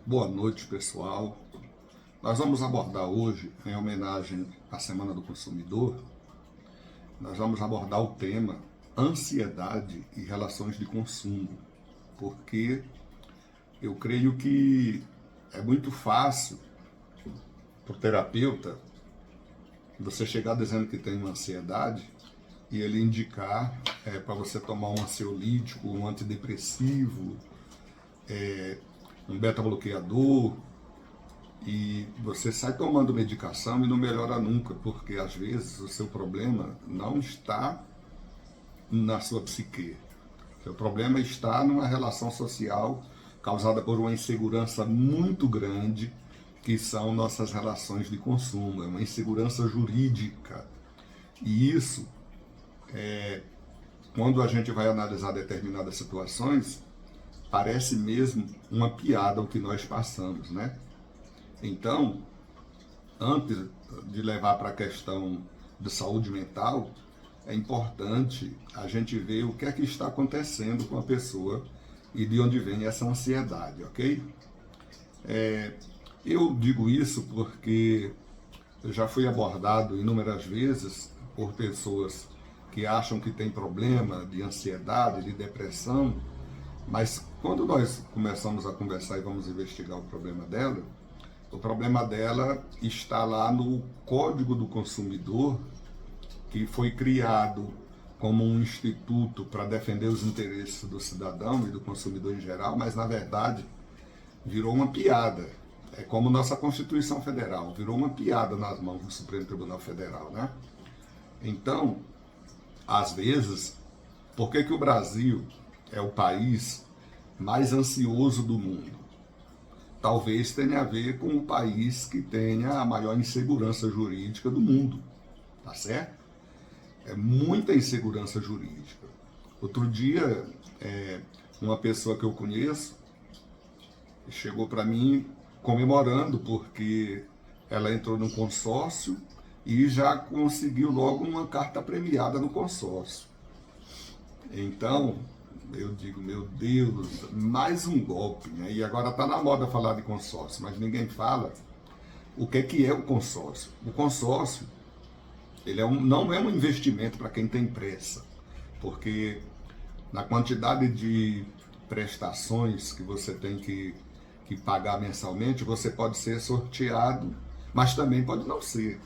Boa noite, pessoal. Nós vamos abordar hoje, em homenagem à Semana do Consumidor, nós vamos abordar o tema ansiedade e relações de consumo, porque eu creio que é muito fácil para o terapeuta você chegar dizendo que tem uma ansiedade e ele indicar para você tomar um ansiolítico, um antidepressivo, um beta-bloqueador, e você sai tomando medicação e não melhora nunca, porque às vezes o seu problema não está na sua psique. O seu problema está numa relação social causada por uma insegurança muito grande, que são nossas relações de consumo, é uma insegurança jurídica. E isso, quando a gente vai analisar determinadas situações, parece mesmo uma piada o que nós passamos, né? Então, antes de levar para a questão de saúde mental, é importante a gente ver o que é que está acontecendo com a pessoa e de onde vem essa ansiedade, ok? Eu digo isso porque eu já fui abordado inúmeras vezes por pessoas que acham que tem problema de ansiedade, de depressão, mas quando nós começamos a conversar e vamos investigar o problema dela está lá no Código do Consumidor, que foi criado como um instituto para defender os interesses do cidadão e do consumidor em geral, mas na verdade virou uma piada. É como nossa Constituição Federal, virou uma piada nas mãos do Supremo Tribunal Federal, né? Então, às vezes, por que o Brasil é o país mais ansioso do mundo? Talvez tenha a ver com o país que tenha a maior insegurança jurídica do mundo, tá certo? É muita insegurança jurídica. Outro dia, uma pessoa que eu conheço chegou para mim comemorando porque ela entrou num consórcio e já conseguiu logo uma carta premiada no consórcio. Então, eu digo, meu Deus, mais um golpe, né? E agora está na moda falar de consórcio, mas ninguém fala o que é o consórcio. O consórcio, ele não é um investimento para quem tem pressa, porque na quantidade de prestações que você tem que pagar mensalmente, você pode ser sorteado, mas também pode não ser,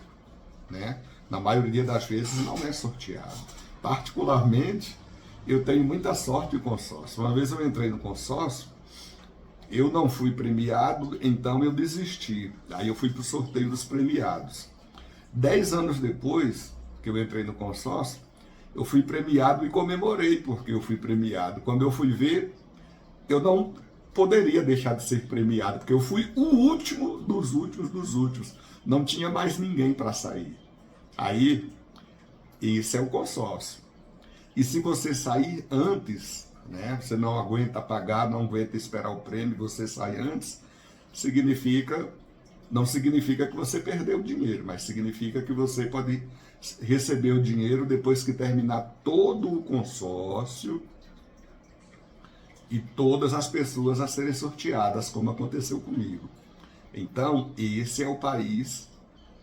né? Na maioria das vezes não é sorteado. Particularmente, eu tenho muita sorte em consórcio. Uma vez eu entrei no consórcio, eu não fui premiado, então eu desisti. Aí eu fui para o sorteio dos premiados. 10 anos depois que eu entrei no consórcio, eu fui premiado e comemorei porque eu fui premiado. Quando eu fui ver, eu não poderia deixar de ser premiado, porque eu fui o último dos últimos dos últimos. Não tinha mais ninguém para sair. Aí, isso é o consórcio. E se você sair antes, né, você não aguenta pagar, não aguenta esperar o prêmio, você sai antes, não significa que você perdeu o dinheiro, mas significa que você pode receber o dinheiro depois que terminar todo o consórcio e todas as pessoas a serem sorteadas, como aconteceu comigo. Então, esse é o país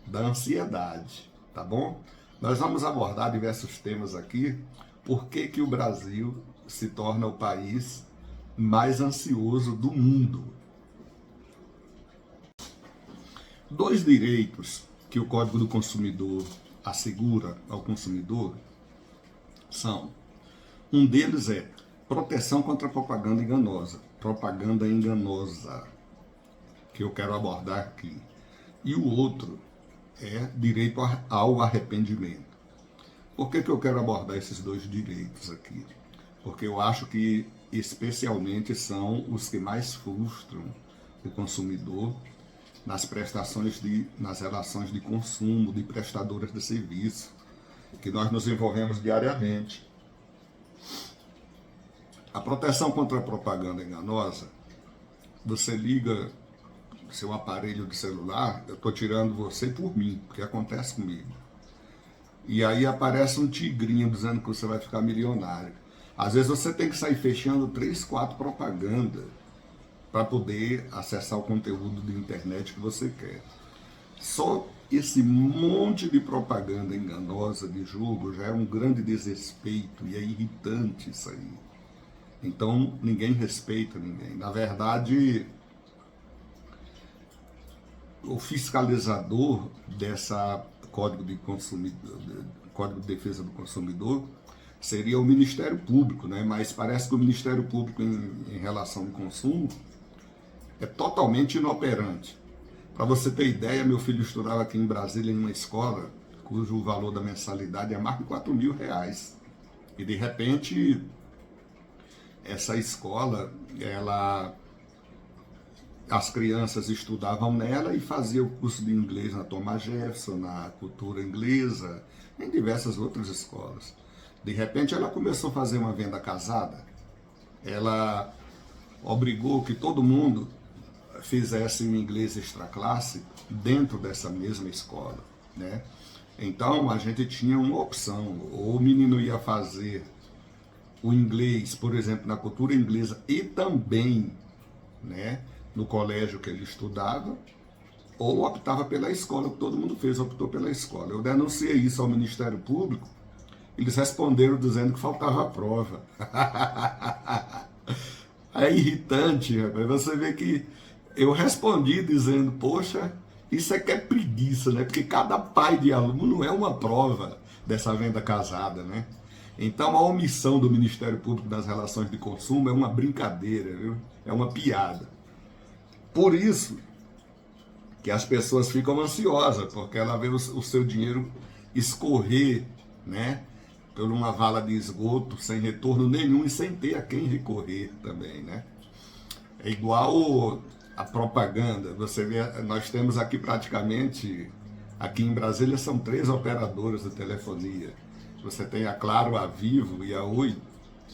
da ansiedade, tá bom? Nós vamos abordar diversos temas aqui. Por que o Brasil se torna o país mais ansioso do mundo? 2 direitos que o Código do Consumidor assegura ao consumidor são: um deles é proteção contra propaganda enganosa, que eu quero abordar aqui. E o outro é direito ao arrependimento. Por que eu quero abordar esses 2 direitos aqui? Porque eu acho que especialmente são os que mais frustram o consumidor nas nas relações de consumo, de prestadoras de serviço, que nós nos envolvemos diariamente. A proteção contra a propaganda enganosa, você liga seu aparelho de celular, eu estou tirando você por mim, porque acontece comigo. E aí aparece um tigrinho dizendo que você vai ficar milionário. Às vezes você tem que sair fechando 3, 4 propagandas para poder acessar o conteúdo de internet que você quer. Só esse monte de propaganda enganosa de jogo já é um grande desrespeito e é irritante isso aí. Então ninguém respeita ninguém. Na verdade, o fiscalizador dessa Código de Defesa do Consumidor seria o Ministério Público, né? Mas parece que o Ministério Público em relação ao consumo é totalmente inoperante. Para você ter ideia, meu filho estudava aqui em Brasília em uma escola cujo valor da mensalidade é mais de R$ 4.000. E de repente, essa escola, as crianças estudavam nela e faziam o curso de inglês na Thomas Jefferson, na Cultura Inglesa, em diversas outras escolas. De repente, ela começou a fazer uma venda casada. Ela obrigou que todo mundo fizesse um inglês extra classe dentro dessa mesma escola, né? Então a gente tinha uma opção: ou o menino ia fazer o inglês, por exemplo, na cultura inglesa e também, né, no colégio que ele estudava, ou optava pela escola, que todo mundo fez, optou pela escola. Eu denunciei isso ao Ministério Público, eles responderam dizendo que faltava a prova. É irritante, rapaz. Você vê que eu respondi dizendo, poxa, isso é que é preguiça, né? Porque cada pai de aluno é uma prova dessa venda casada, né? Então a omissão do Ministério Público das Relações de Consumo é uma brincadeira, viu? É uma piada. Por isso que as pessoas ficam ansiosas, porque ela vê o seu dinheiro escorrer, né, por uma vala de esgoto sem retorno nenhum e sem ter a quem recorrer também, né? É igual a propaganda. Você vê, nós temos aqui praticamente, aqui em Brasília são 3 operadoras de telefonia. Você tem a Claro, a Vivo e a Oi,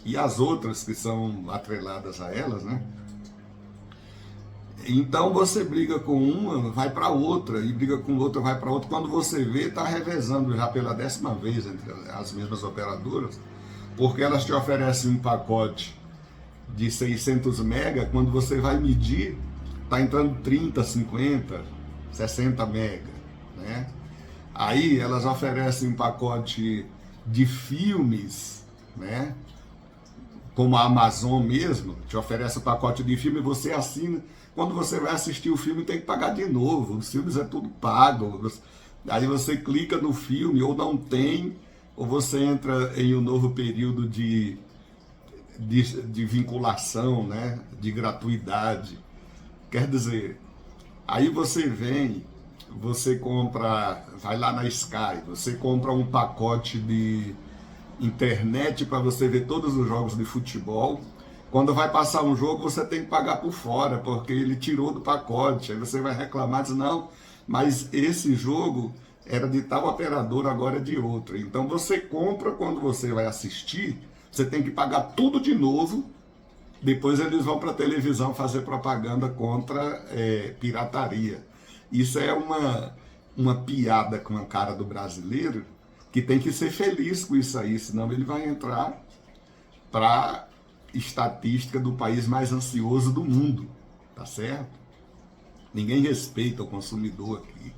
e as outras que são atreladas a elas, né? Então você briga com uma, vai para outra, e briga com outra, vai para outra. Quando você vê, está revezando já pela 10ª vez entre as mesmas operadoras, porque elas te oferecem um pacote de 600 mega, quando você vai medir, está entrando 30, 50, 60 mega, né? Aí elas oferecem um pacote de filmes, né? Como a Amazon mesmo, te oferece o pacote de filme, você assina. Quando você vai assistir o filme, tem que pagar de novo. Os filmes é tudo pago. Aí você clica no filme, ou não tem, ou você entra em um novo período de vinculação, né? De gratuidade. Quer dizer, aí você vem, você compra, vai lá na Sky, você compra um pacote de internet para você ver todos os jogos de futebol. Quando vai passar um jogo, você tem que pagar por fora, porque ele tirou do pacote. Aí você vai reclamar, diz, não, mas esse jogo era de tal operador, agora é de outra. Então você compra, quando você vai assistir, você tem que pagar tudo de novo. Depois eles vão para a televisão fazer propaganda contra pirataria. Isso é uma piada com a cara do brasileiro, que tem que ser feliz com isso aí, senão ele vai entrar para estatística do país mais ansioso do mundo, tá certo? Ninguém respeita o consumidor aqui,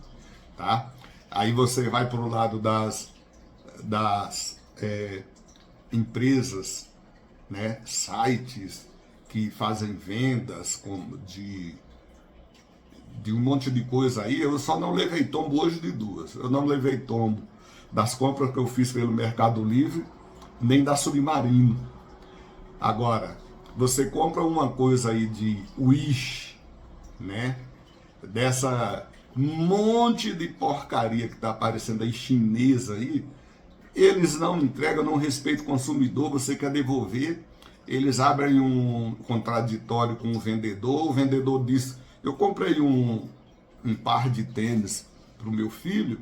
tá? Aí você vai para o lado das empresas, né, sites que fazem vendas de um monte de coisa aí. Eu só não levei tombo hoje de duas. Eu não levei tombo das compras que eu fiz pelo Mercado Livre, nem da Submarino. Agora, você compra uma coisa aí de Wish, né? Dessa monte de porcaria que tá aparecendo aí, chinesa aí, eles não entregam, não respeitam o consumidor, você quer devolver, eles abrem um contraditório com o vendedor diz, eu comprei um par de tênis para o meu filho,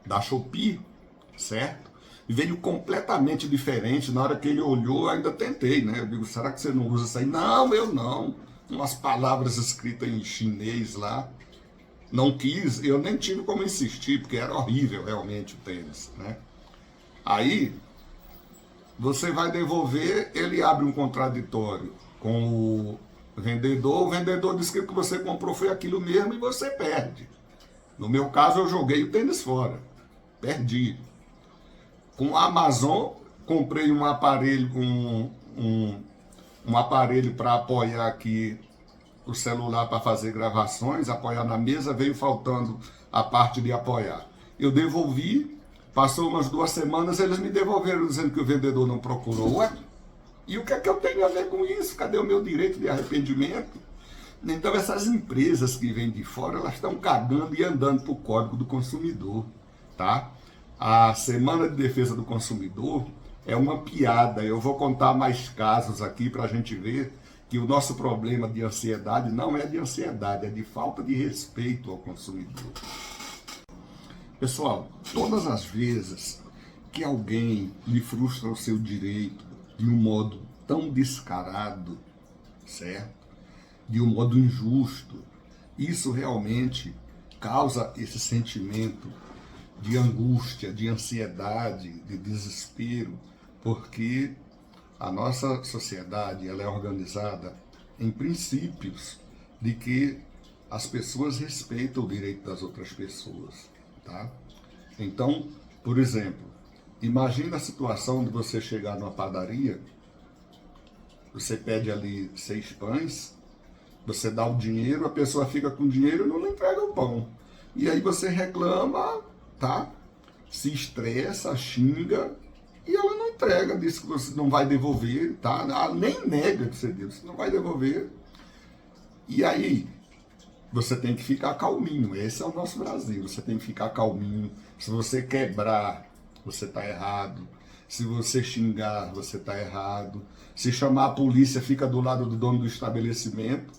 da Shopee, certo? E veio completamente diferente. Na hora que ele olhou, eu ainda tentei, né? Eu digo, será que você não usa isso aí? Não, eu não. Umas palavras escritas em chinês lá. Não quis, eu nem tive como insistir, porque era horrível realmente o tênis, né? Aí, você vai devolver, ele abre um contraditório com o vendedor disse que o que você comprou foi aquilo mesmo e você perde. No meu caso, eu joguei o tênis fora, perdi. Com a Amazon, comprei um aparelho, um aparelho para apoiar aqui o celular para fazer gravações, apoiar na mesa, veio faltando a parte de apoiar. Eu devolvi, passou umas 2 semanas, eles me devolveram dizendo que o vendedor não procurou. Ué, e o que é que eu tenho a ver com isso? Cadê o meu direito de arrependimento? Então essas empresas que vêm de fora, elas estão cagando e andando para o Código do Consumidor, tá? A Semana de Defesa do Consumidor é uma piada. Eu vou contar mais casos aqui para a gente ver que o nosso problema de ansiedade não é de ansiedade, é de falta de respeito ao consumidor. Pessoal, todas as vezes que alguém lhe frustra o seu direito de um modo tão descarado, certo? De um modo injusto, isso realmente causa esse sentimento de angústia, de ansiedade, de desespero, porque a nossa sociedade ela é organizada em princípios de que as pessoas respeitam o direito das outras pessoas, tá? Então, por exemplo, imagina a situação de você chegar numa padaria, você pede ali 6 pães, você dá o dinheiro, a pessoa fica com o dinheiro e não lhe entrega o pão. E aí você reclama, tá? Se estressa, xinga, e ela não entrega, diz que você não vai devolver, tá? Ela nem nega que você deu, você não vai devolver. E aí, você tem que ficar calminho. Esse é o nosso Brasil, você tem que ficar calminho. Se você quebrar, você está errado. Se você xingar, você está errado. Se chamar a polícia, fica do lado do dono do estabelecimento.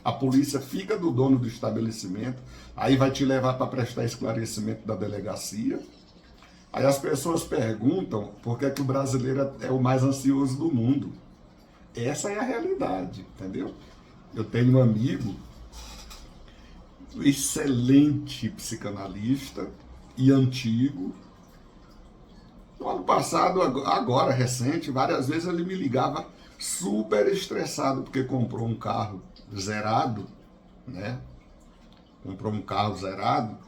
A polícia fica do dono do estabelecimento, aí vai te levar para prestar esclarecimento da delegacia. Aí as pessoas perguntam por que é que o brasileiro é o mais ansioso do mundo. Essa é a realidade, entendeu? Eu tenho um amigo, excelente psicanalista e antigo. No ano passado, agora recente, várias vezes ele me ligava super estressado porque comprou um carro zerado, né? Comprou um carro zerado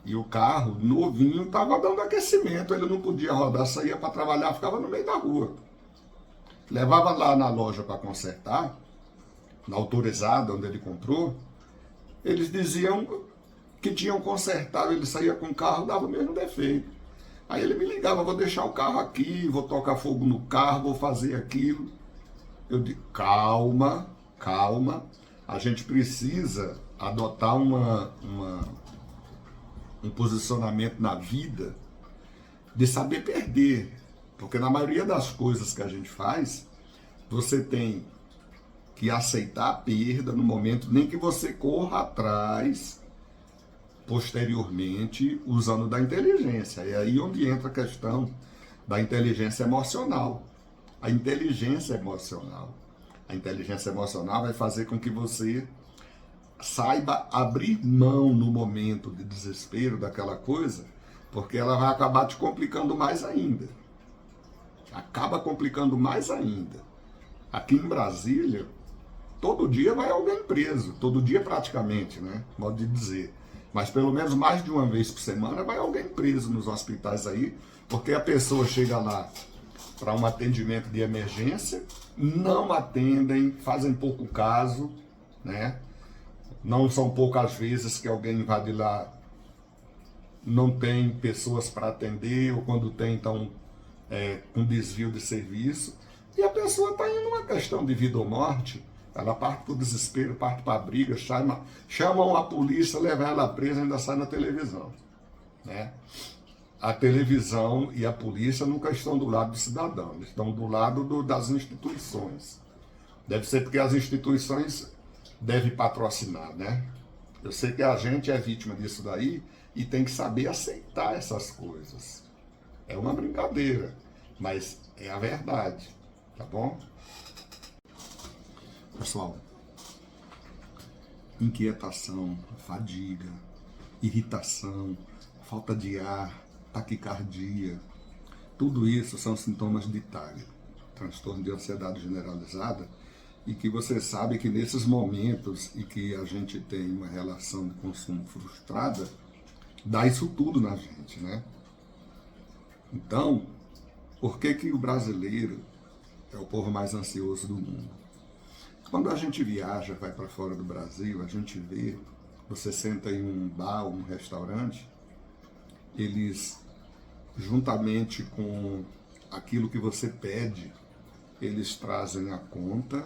e o carro novinho estava dando aquecimento, ele não podia rodar, saía para trabalhar, ficava no meio da rua. Levava lá na loja para consertar, na autorizada onde ele comprou, eles diziam que tinham consertado, ele saía com o carro, dava o mesmo defeito. Aí ele me ligava, vou deixar o carro aqui, vou tocar fogo no carro, vou fazer aquilo. Eu digo, calma, calma, a gente precisa adotar um posicionamento na vida de saber perder. Porque na maioria das coisas que a gente faz, você tem que aceitar a perda no momento, nem que você corra atrás posteriormente usando da inteligência. É aí onde entra a questão da inteligência emocional. A inteligência emocional. A inteligência emocional vai fazer com que você saiba abrir mão no momento de desespero daquela coisa, porque ela vai acabar te complicando mais ainda. Acaba complicando mais ainda. Aqui em Brasília, todo dia vai alguém preso, todo dia praticamente, né? Modo de dizer. Mas pelo menos mais de uma vez por semana vai alguém preso nos hospitais aí, porque a pessoa chega lá para um atendimento de emergência, não atendem, fazem pouco caso, né? Não são poucas vezes que alguém invade lá, não tem pessoas para atender, ou quando tem, então, com desvio de serviço. E a pessoa está em uma questão de vida ou morte, ela parte para o desespero, parte para a briga, chamam a polícia, levam ela presa e ainda sai na televisão, né? A televisão e a polícia nunca estão do lado do cidadão, estão do lado das instituições. Deve ser porque as instituições devem patrocinar, né? Eu sei que a gente é vítima disso daí e tem que saber aceitar essas coisas. É uma brincadeira, mas é a verdade, tá bom? Pessoal, inquietação, fadiga, irritação, falta de ar, taquicardia, tudo isso são sintomas de TAG, transtorno de ansiedade generalizada, e que você sabe que nesses momentos em que a gente tem uma relação de consumo frustrada, dá isso tudo na gente, né? Então, por que que o brasileiro é o povo mais ansioso do mundo? Quando a gente viaja, vai para fora do Brasil, a gente vê, você senta em um bar ou um restaurante, eles, juntamente com aquilo que você pede, eles trazem a conta,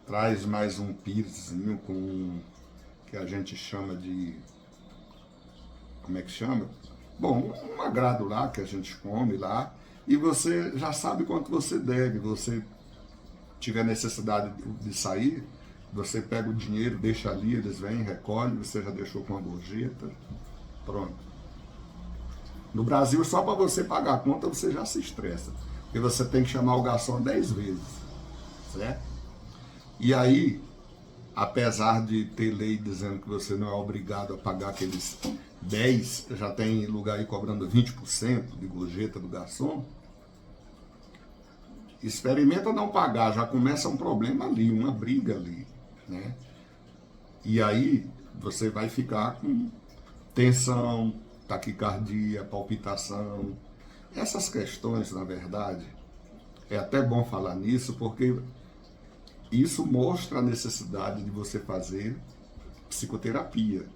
traz mais um pirzinho com que a gente chama de, como é que chama? Bom, um agrado lá que a gente come lá, e você já sabe quanto você deve. Você tiver necessidade de sair, você pega o dinheiro, deixa ali, eles vêm, recolhem, você já deixou com a gorjeta, pronto. No Brasil, só para você pagar a conta, você já se estressa, porque você tem que chamar o garçom 10 vezes, certo? E aí, apesar de ter lei dizendo que você não é obrigado a pagar aqueles 10, já tem lugar aí cobrando 20% de gorjeta do garçom, experimenta não pagar, já começa um problema ali, uma briga ali, né? E aí você vai ficar com tensão, taquicardia, palpitação. Essas questões, na verdade, é até bom falar nisso, porque isso mostra a necessidade de você fazer psicoterapia.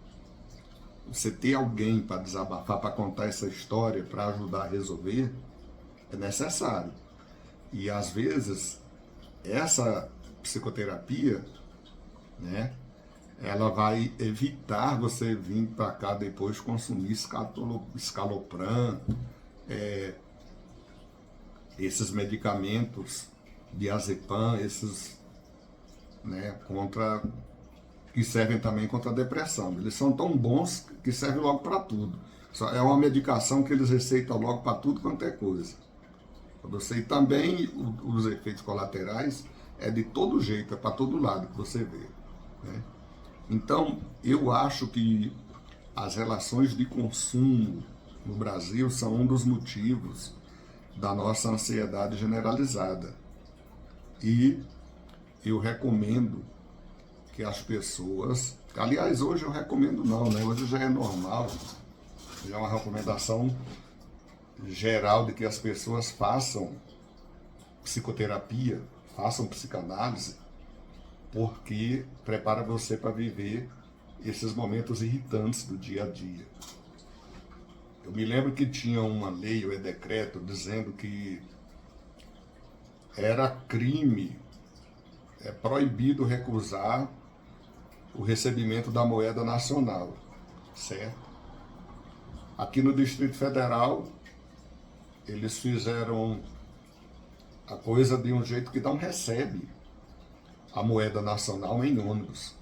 Você ter alguém para desabafar, para contar essa história, para ajudar a resolver, é necessário. E às vezes, essa psicoterapia, né, ela vai evitar você vir para cá depois consumir escalopram, esses medicamentos, diazepam, esses, né, que servem também contra a depressão. Eles são tão bons que servem logo para tudo. É uma medicação que eles receitam logo para tudo quanto é coisa. Você também, os efeitos colaterais é de todo jeito, é para todo lado que você vê, né? Então, eu acho que as relações de consumo no Brasil são um dos motivos da nossa ansiedade generalizada. E eu recomendo que as pessoas, aliás, hoje eu recomendo não, né? Hoje já é normal, já é uma recomendação geral de que as pessoas façam psicoterapia, façam psicanálise, porque prepara você para viver esses momentos irritantes do dia a dia. Eu me lembro que tinha uma lei ou decreto dizendo que era crime, é proibido recusar o recebimento da moeda nacional, certo? Aqui no Distrito Federal, eles fizeram a coisa de um jeito que não recebe a moeda nacional em ônibus.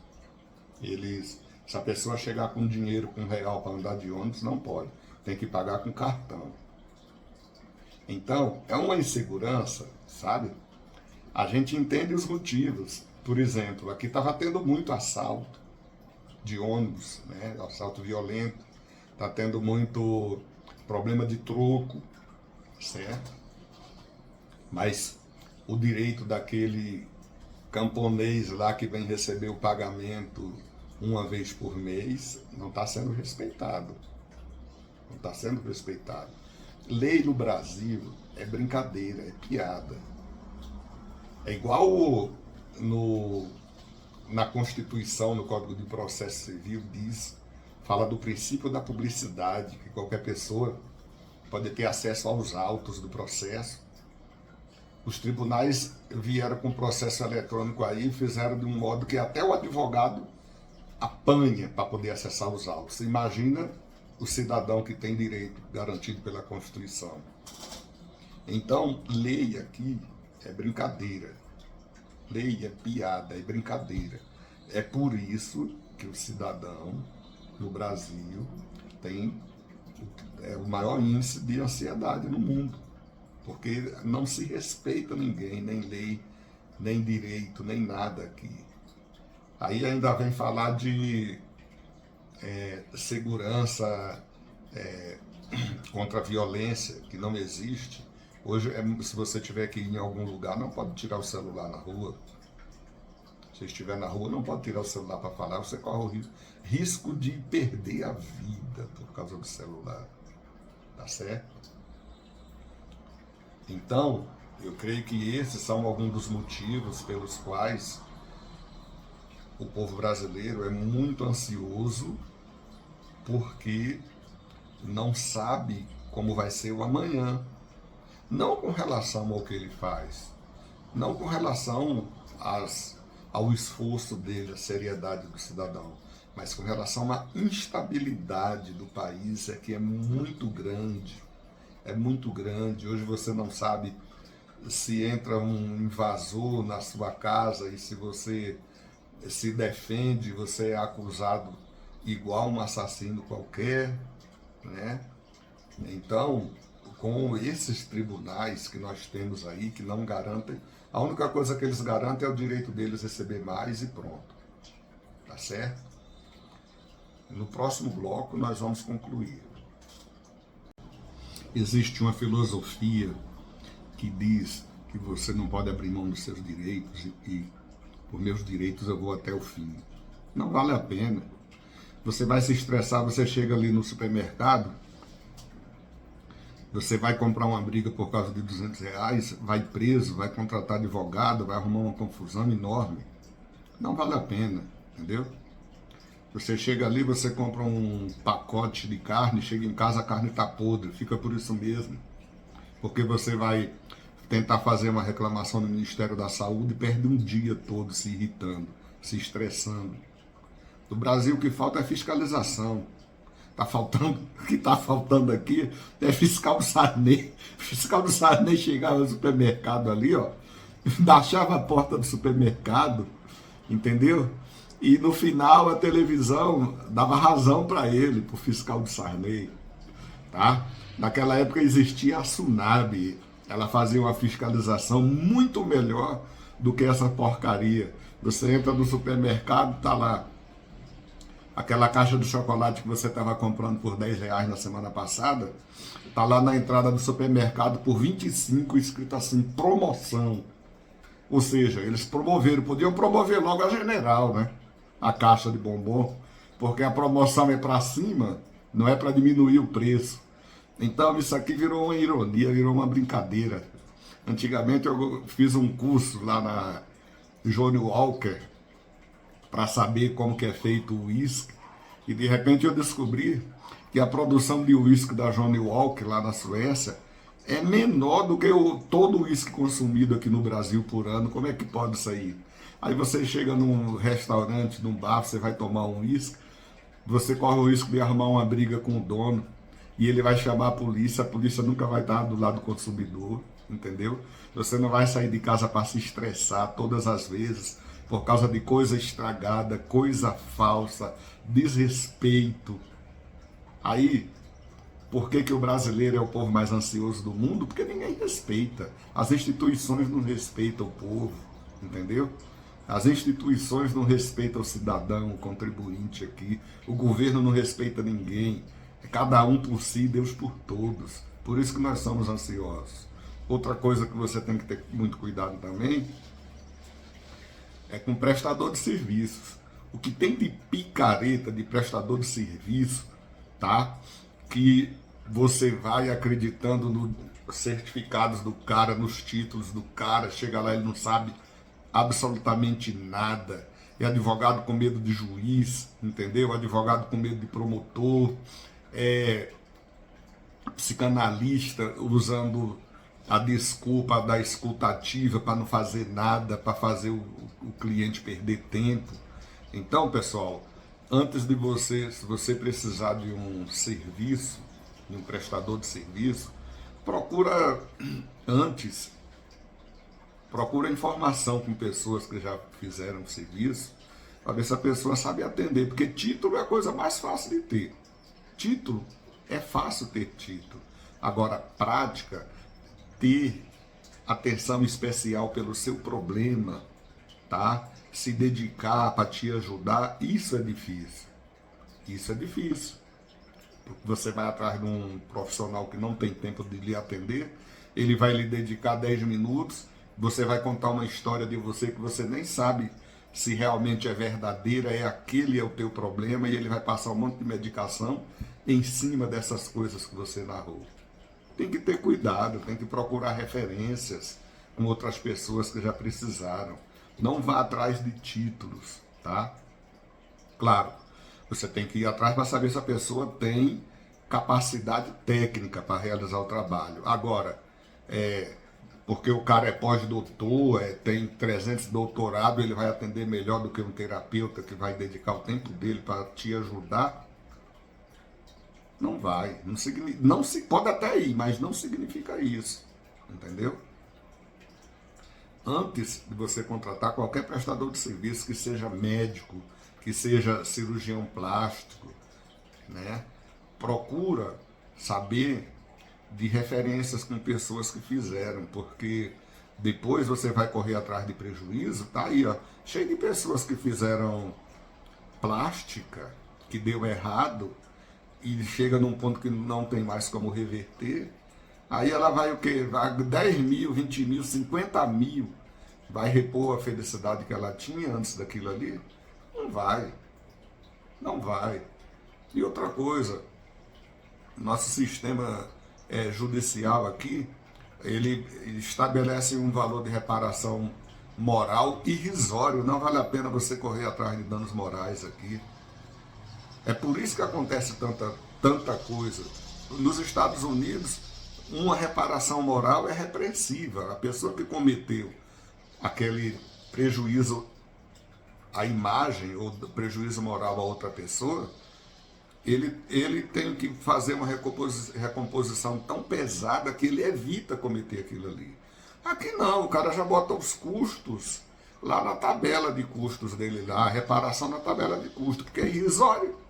Se a pessoa chegar com dinheiro, com R$1 para andar de ônibus, não pode. Tem que pagar com cartão. Então, é uma insegurança, sabe? A gente entende os motivos. Por exemplo, aqui estava tendo muito assalto de ônibus, né? Assalto violento. Está tendo muito problema de troco, certo? Mas o direito daquele camponês lá que vem receber o pagamento uma vez por mês não está sendo respeitado. Não está sendo respeitado. Lei no Brasil é brincadeira, é piada. É igual na Constituição, no Código de Processo Civil, fala do princípio da publicidade, que qualquer pessoa pode ter acesso aos autos do processo. Os tribunais vieram com processo eletrônico aí e fizeram de um modo que até o advogado apanha para poder acessar os autos. Imagina o cidadão que tem direito garantido pela Constituição. Então, lei aqui é brincadeira. Lei é piada, é brincadeira. É por isso que o cidadão no Brasil tem o maior índice de ansiedade no mundo. Porque não se respeita ninguém, nem lei, nem direito, nem nada aqui. Aí ainda vem falar de segurança contra a violência, que não existe. Hoje, se você tiver que ir em algum lugar, não pode tirar o celular na rua. Se estiver na rua, não pode tirar o celular para falar, você corre o risco de perder a vida por causa do celular. Tá certo? Então, eu creio que esses são alguns dos motivos pelos quais o povo brasileiro é muito ansioso, porque não sabe como vai ser o amanhã. Não com relação ao que ele faz, não com relação ao esforço dele, à seriedade do cidadão, mas com relação à instabilidade do país, que é muito grande. É muito grande. Hoje você não sabe se entra um invasor na sua casa e se você se defende, você é acusado igual um assassino qualquer, né? Então, com esses tribunais que nós temos aí, que não garantem, a única coisa que eles garantem é o direito deles receber mais e pronto. Tá certo? No próximo bloco nós vamos concluir. Existe uma filosofia que diz que você não pode abrir mão dos seus direitos e por meus direitos eu vou até o fim. Não vale a pena. Você vai se estressar, você chega ali no supermercado, você vai comprar uma briga por causa de R$200, vai preso, vai contratar advogado, vai arrumar uma confusão enorme. Não vale a pena, entendeu? Você chega ali, você compra um pacote de carne, chega em casa, a carne está podre, fica por isso mesmo. Porque você vai tentar fazer uma reclamação no Ministério da Saúde e perde um dia todo se irritando, se estressando. No Brasil o que falta é fiscalização. O que está faltando aqui é fiscal do Sarney. O fiscal do Sarney chegava no supermercado ali, ó, baixava a porta do supermercado, entendeu? E no final a televisão dava razão para ele, para o fiscal do Sarney. Tá? Naquela época existia a Sunab, ela fazia uma fiscalização muito melhor do que essa porcaria. Você entra no supermercado, tá lá aquela caixa de chocolate que você estava comprando por R$10 na semana passada, tá lá na entrada do supermercado por 25, escrito assim, promoção. Ou seja, eles podiam promover logo a general, né? A caixa de bombom, porque a promoção é para cima, não é para diminuir o preço. Então isso aqui virou uma ironia, virou uma brincadeira. Antigamente eu fiz um curso lá na Johnnie Walker para saber como que é feito o uísque, e de repente eu descobri que a produção de uísque da Johnnie Walker lá na Suécia é menor do que todo o uísque consumido aqui no Brasil por ano. Como é que pode sair? Aí você chega num restaurante, num bar, você vai tomar um uísque, você corre o risco de arrumar uma briga com o dono, e ele vai chamar a polícia nunca vai estar do lado do consumidor, entendeu? Você não vai sair de casa para se estressar todas as vezes, por causa de coisa estragada, coisa falsa, desrespeito. Aí, por que o brasileiro é o povo mais ansioso do mundo? Porque ninguém respeita. As instituições não respeitam o povo, entendeu? As instituições não respeitam o cidadão, o contribuinte aqui. O governo não respeita ninguém. É cada um por si, Deus por todos. Por isso que nós somos ansiosos. Outra coisa que você tem que ter muito cuidado também é com prestador de serviços. O que tem de picareta de prestador de serviço, tá? Que você vai acreditando nos certificados do cara, nos títulos do cara, chega lá, ele não sabe absolutamente nada. É advogado com medo de juiz, entendeu? Advogado com medo de promotor, psicanalista usando a desculpa da escutativa para não fazer nada, para fazer o cliente perder tempo. Então, pessoal, antes de se você precisar de um serviço, de um prestador de serviço, procura informação com pessoas que já fizeram o serviço, para ver se a pessoa sabe atender, porque título é a coisa mais fácil de ter. Título, é fácil ter título. Agora, prática, ter atenção especial pelo seu problema, tá? Se dedicar para te ajudar, isso é difícil. Isso é difícil. Você vai atrás de um profissional que não tem tempo de lhe atender, ele vai lhe dedicar 10 minutos, você vai contar uma história de você que você nem sabe se realmente é verdadeira, aquele é o teu problema, e ele vai passar um monte de medicação em cima dessas coisas que você narrou. Tem que ter cuidado, tem que procurar referências com outras pessoas que já precisaram. Não vá atrás de títulos, tá? Claro, você tem que ir atrás para saber se a pessoa tem capacidade técnica para realizar o trabalho. Agora, porque o cara é pós-doutor, tem 300 doutorado, ele vai atender melhor do que um terapeuta que vai dedicar o tempo dele para te ajudar? Não vai. Não se pode até ir, mas não significa isso. Entendeu? Antes de você contratar qualquer prestador de serviço, que seja médico, que seja cirurgião plástico, né? Procura saber de referências com pessoas que fizeram, porque depois você vai correr atrás de prejuízo. Tá aí, ó, cheio de pessoas que fizeram plástica, que deu errado, e chega num ponto que não tem mais como reverter. Aí ela vai o quê? Vai 10 mil, 20 mil, 50 mil. Vai repor a felicidade que ela tinha antes daquilo ali? Não vai. Não vai. E outra coisa, nosso sistema judicial aqui, ele estabelece um valor de reparação moral irrisório. Não vale a pena você correr atrás de danos morais aqui. É por isso que acontece tanta coisa. Nos Estados Unidos, uma reparação moral é repressiva. A pessoa que cometeu aquele prejuízo à imagem ou prejuízo moral a outra pessoa, ele tem que fazer uma recomposição tão pesada que ele evita cometer aquilo ali. Aqui não, o cara já bota os custos lá na tabela de custos dele, lá, a reparação na tabela de custos, porque é irrisório.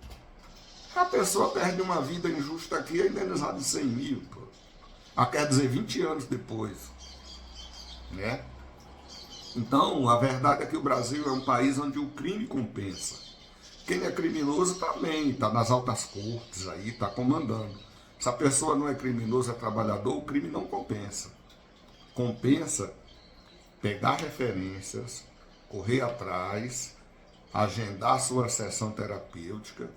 A pessoa perde uma vida injusta aqui, é indenizado de 100 mil. Pô. Quer dizer, 20 anos depois. Né? Então, a verdade é que o Brasil é um país onde o crime compensa. Quem é criminoso também, está nas altas cortes aí, está comandando. Se a pessoa não é criminoso, é trabalhador, o crime não compensa. Compensa pegar referências, correr atrás, agendar sua sessão terapêutica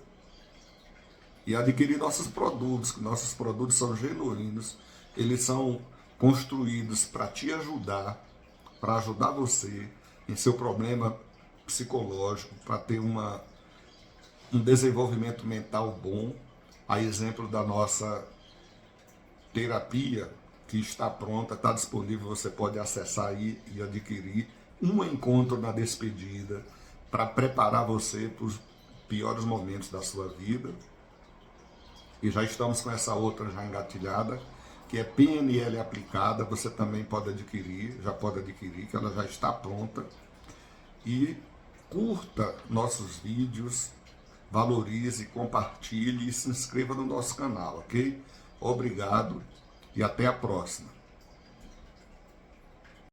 e adquirir nossos produtos, que nossos produtos são genuínos, eles são construídos para te ajudar, para ajudar você em seu problema psicológico, para ter um desenvolvimento mental bom, a exemplo da nossa terapia, que está pronta, está disponível, você pode acessar aí e adquirir um encontro na despedida, para preparar você para os piores momentos da sua vida. E já estamos com essa outra já engatilhada, que é PNL aplicada, você também pode adquirir, que ela já está pronta. E curta nossos vídeos, valorize, compartilhe e se inscreva no nosso canal, ok? Obrigado e até a próxima.